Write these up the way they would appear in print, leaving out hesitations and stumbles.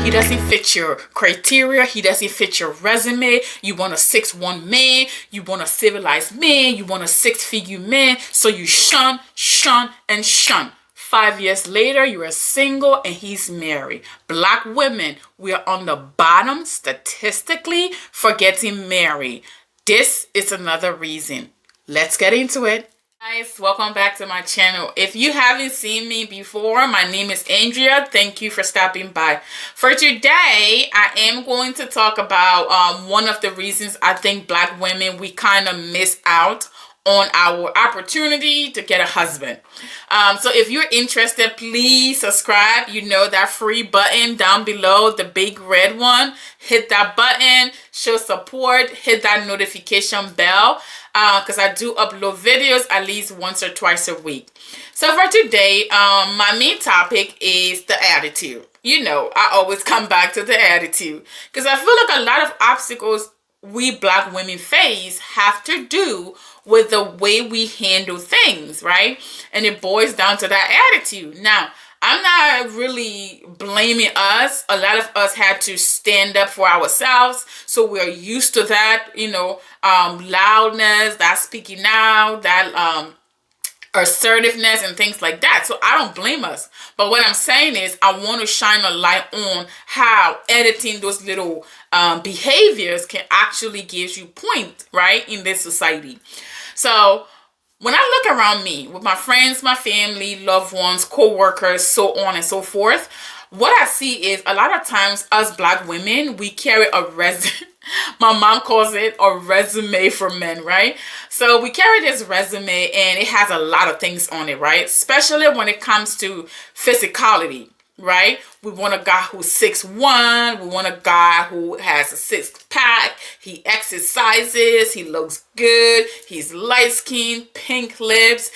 He doesn't fit your criteria. He doesn't fit your resume. You want a 6'1" man. You want a civilized man. You want a 6-figure man. So you shun, and shun. 5 years later, you are single and he's married. Black women, we are on the bottom statistically for getting married. This is another reason. Let's get into it. Guys, welcome back to my channel. If you haven't seen me before, my name is Andrea. Thank you for stopping by. For today, I am going to talk about one of the reasons I think Black women, we kind of miss out on our opportunity to get a husband. So if you're interested, please subscribe. You know that free button down below, the big red one. Hit that button, show support, hit that notification bell, because I do upload videos at least once or twice a week. So for today, my main topic is the attitude. You know, I always come back to the attitude because I feel like a lot of obstacles we Black women face have to do with the way we handle things, right? And it boils down to that attitude. Now, I'm not really blaming us. A lot of us had to stand up for ourselves. So we're used to that, you know, loudness, that speaking out, that assertiveness and things like that. So I don't blame us. But what I'm saying is I want to shine a light on how editing those little behaviors can actually give you point, right, in this society. So when I look around me with my friends, my family, loved ones, co-workers, so on and so forth, what I see is a lot of times us Black women, we carry a resume. My mom calls it a resume for men, right? So we carry this resume and it has a lot of things on it, right? Especially when it comes to physicality, right? We want a guy who's 6'1". We want a guy who has a 6-pack. He exercises. He looks good. He's light-skinned, pink lips.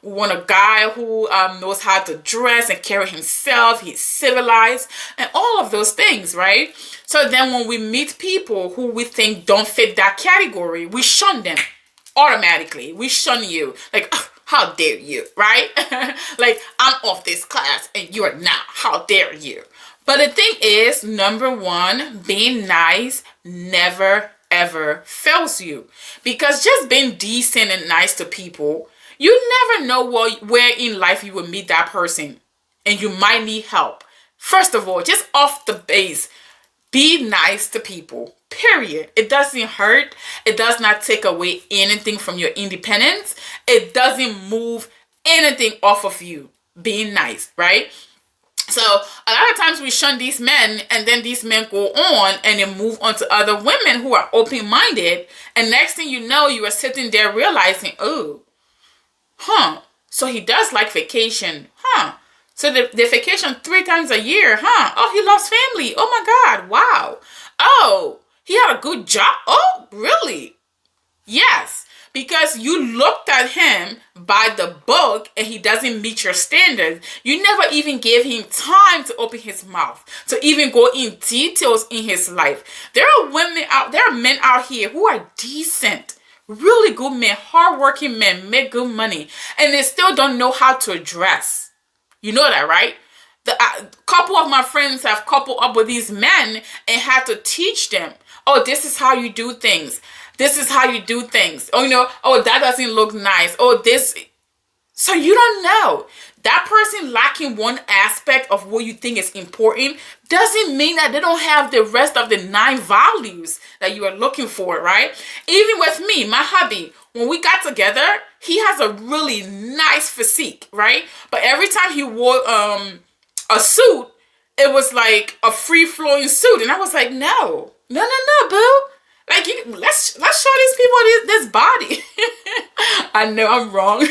We want a guy who knows how to dress and carry himself. He's civilized and all of those things, right? So then when we meet people who we think don't fit that category, we shun them automatically. We shun you. Like, how dare you, right? Like, I'm off this class and you're not. How dare you? But the thing is, number one, being nice never, ever fails you. Because just being decent and nice to people, you never know where in life you will meet that person and you might need help. First of all, just off the base, be nice to people, period. It doesn't hurt. It does not take away anything from your independence. It doesn't move anything off of you being nice, right? So a lot of times we shun these men and then these men go on and they move on to other women who are open-minded. And next thing you know, you are sitting there realizing, oh, so he does like vacation, So the vacation 3 times a year, Oh, he loves family. Oh my God, wow. Oh, he had a good job. Oh, really? Yes, because you looked at him by the book and he doesn't meet your standards. You never even gave him time to open his mouth, to even go in details in his life. There are men out here who are decent, really good men, hardworking men, make good money, and they still don't know how to dress. You know that, right? A couple of my friends have coupled up with these men and had to teach them, oh, this is how you do things. This is how you do things. Oh, you know, oh, that doesn't look nice. Oh, this. So you don't know. That person lacking one aspect of what you think is important doesn't mean that they don't have the rest of the 9 values that you are looking for, right? Even with me, my hubby, when we got together, he has a really nice physique, right? But every time he wore a suit, it was like a free-flowing suit. And I was like, no, boo. Like, let's show these people this body. I know I'm wrong.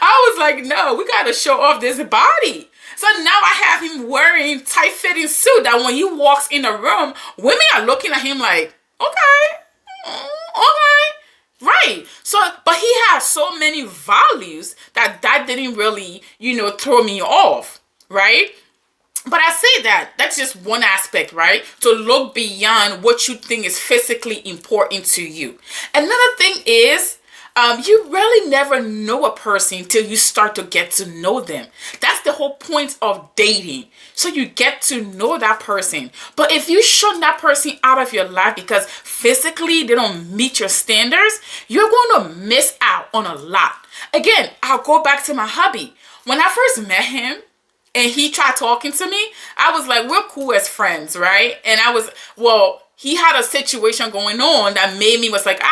I was like, no, we got to show off this body. So now I have him wearing tight-fitting suit that when he walks in a room, women are looking at him like, okay. Right. So, but he has so many values that didn't really, throw me off. Right. But I say that's just one aspect, right? To look beyond what you think is physically important to you. Another thing is, you really never know a person till you start to get to know them. That's the whole point of dating. So you get to know that person. But if you shun that person out of your life because physically they don't meet your standards, you're going to miss out on a lot. Again, I'll go back to my hubby. When I first met him, and he tried talking to me, I was like, we're cool as friends, right? And he had a situation going on that made me was like,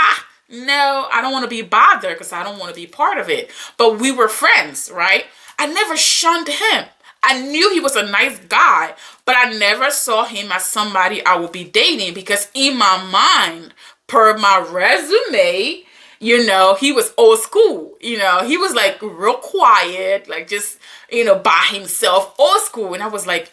no, I don't want to be bothered because I don't want to be part of it. But we were friends, right? I never shunned him. I knew he was a nice guy, but I never saw him as somebody I would be dating because in my mind, per my resume, he was old school. He was like real quiet, like just, by himself, old school. And I was like,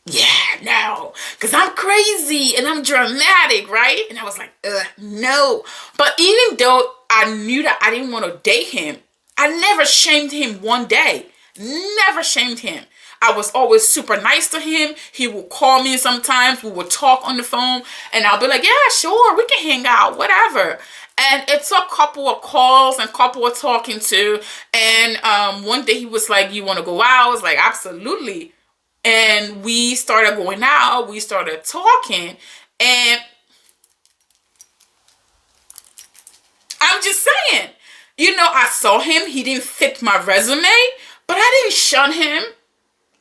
yeah, no, because I'm crazy and I'm dramatic, right? And I was like, no. But even though I knew that I didn't want to date him, I never shamed him one day. Never shamed him. I was always super nice to him. He would call me sometimes. We would talk on the phone. And I'll be like, yeah, sure, we can hang out, whatever. And it took a couple of calls and a couple of talking to. And one day he was like, you want to go out? I was like, absolutely. And we started going out. We started talking. And I'm just saying, I saw him. He didn't fit my resume. But I didn't shun him.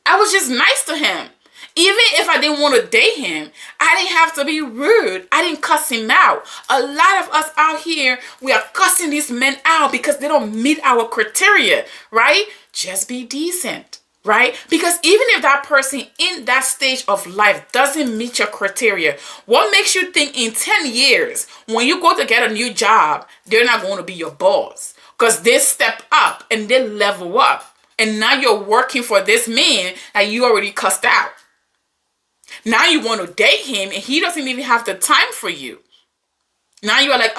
I was just nice to him. Even if I didn't want to date him, I didn't have to be rude. I didn't cuss him out. A lot of us out here, we are cussing these men out because they don't meet our criteria, right? Just be decent, right? Because even if that person in that stage of life doesn't meet your criteria, what makes you think in 10 years, when you go to get a new job, they're not going to be your boss? Because they step up and they level up. And now you're working for this man that you already cussed out. Now you want to date him and he doesn't even have the time for you. Now you're like,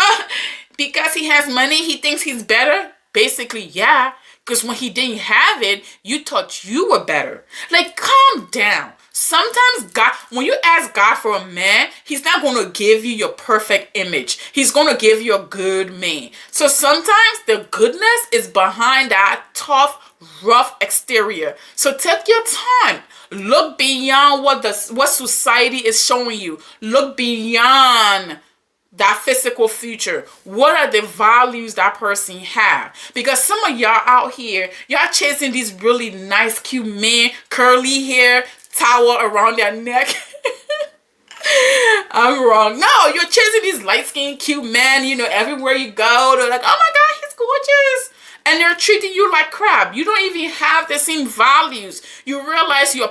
because he has money, he thinks he's better. Basically, yeah. Because when he didn't have it, you thought you were better. Like, calm down. Sometimes God, when you ask God for a man, he's not going to give you your perfect image. He's going to give you a good man. So sometimes the goodness is behind that tough, rough exterior. So take your time. Look beyond what society is showing you. Look beyond that physical feature. What are the values that person have? Because some of y'all out here, y'all chasing these really nice, cute men, curly hair, towel around their neck. I'm wrong. No, you're chasing these light-skinned, cute men, everywhere you go. They're like, oh my God, he's gorgeous. And they're treating you like crap. You don't even have the same values. You realize you're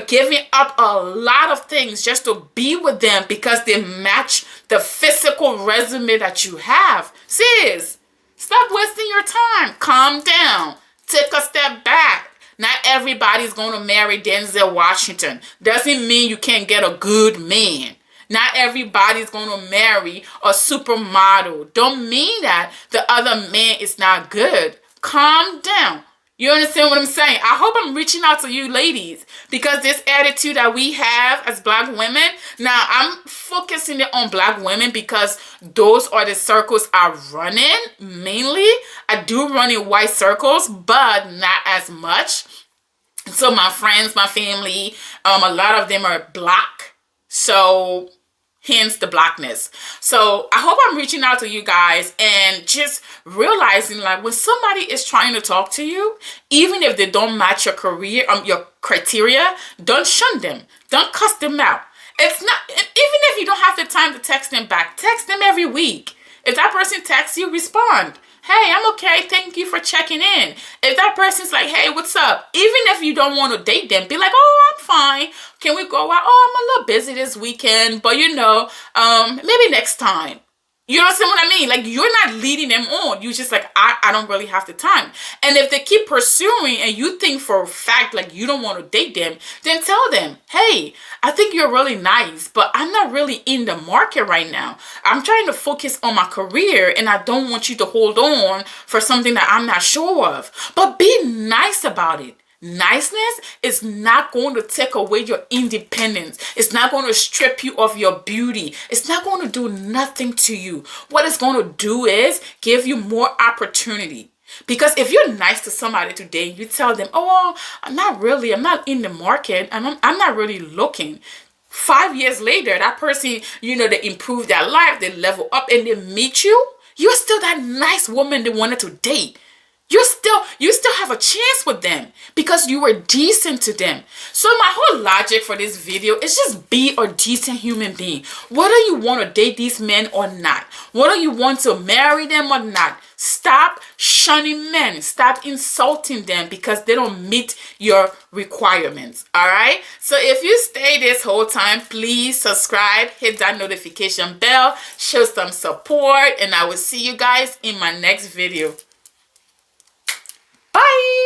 giving up a lot of things just to be with them because they match the physical resume that you have. Sis, stop wasting your time. Calm down. Take a step back. Not everybody's going to marry Denzel Washington. Doesn't mean you can't get a good man. Not everybody's going to marry a supermodel. Don't mean that the other man is not good. Calm down. You understand what I'm saying? I hope I'm reaching out to you ladies because this attitude that we have as black women, now I'm focusing it on black women because those are the circles I run in mainly. I do run in white circles, but not as much. So my friends, my family, a lot of them are black. So hence the blackness. So I hope I'm reaching out to you guys and just realizing like when somebody is trying to talk to you, even if they don't match your career, your criteria, don't shun them. Don't cuss them out. It's not, even if you don't have the time to text them back, text them every week. If that person texts you, respond. Hey, I'm okay. Thank you for checking in. If that person's like, hey, what's up? Even if you don't want to date them, be like, oh, I'm fine. Can we go out? Oh, I'm a little busy this weekend, but maybe next time. You understand what I mean? Like, you're not leading them on. You just like, I don't really have the time. And if they keep pursuing and you think for a fact, like, you don't want to date them, then tell them, hey, I think you're really nice, but I'm not really in the market right now. I'm trying to focus on my career and I don't want you to hold on for something that I'm not sure of. But be nice about it. Niceness is not going to take away your independence. It's not going to strip you of your beauty. It's not going to do nothing to you. What it's going to do is give you more opportunity. Because if you're nice to somebody today, you tell them, oh, I'm not in the market, I'm not really looking. 5 years later, that person, they improve their life, they level up, and they meet you, you're still that nice woman they wanted to date. You still have a chance with them because you were decent to them. So my whole logic for this video is just be a decent human being. Whether you want to date these men or not, whether you want to marry them or not, stop shunning men. Stop insulting them because they don't meet your requirements. All right. So if you stay this whole time, please subscribe, hit that notification bell, show some support, and I will see you guys in my next video. Bye.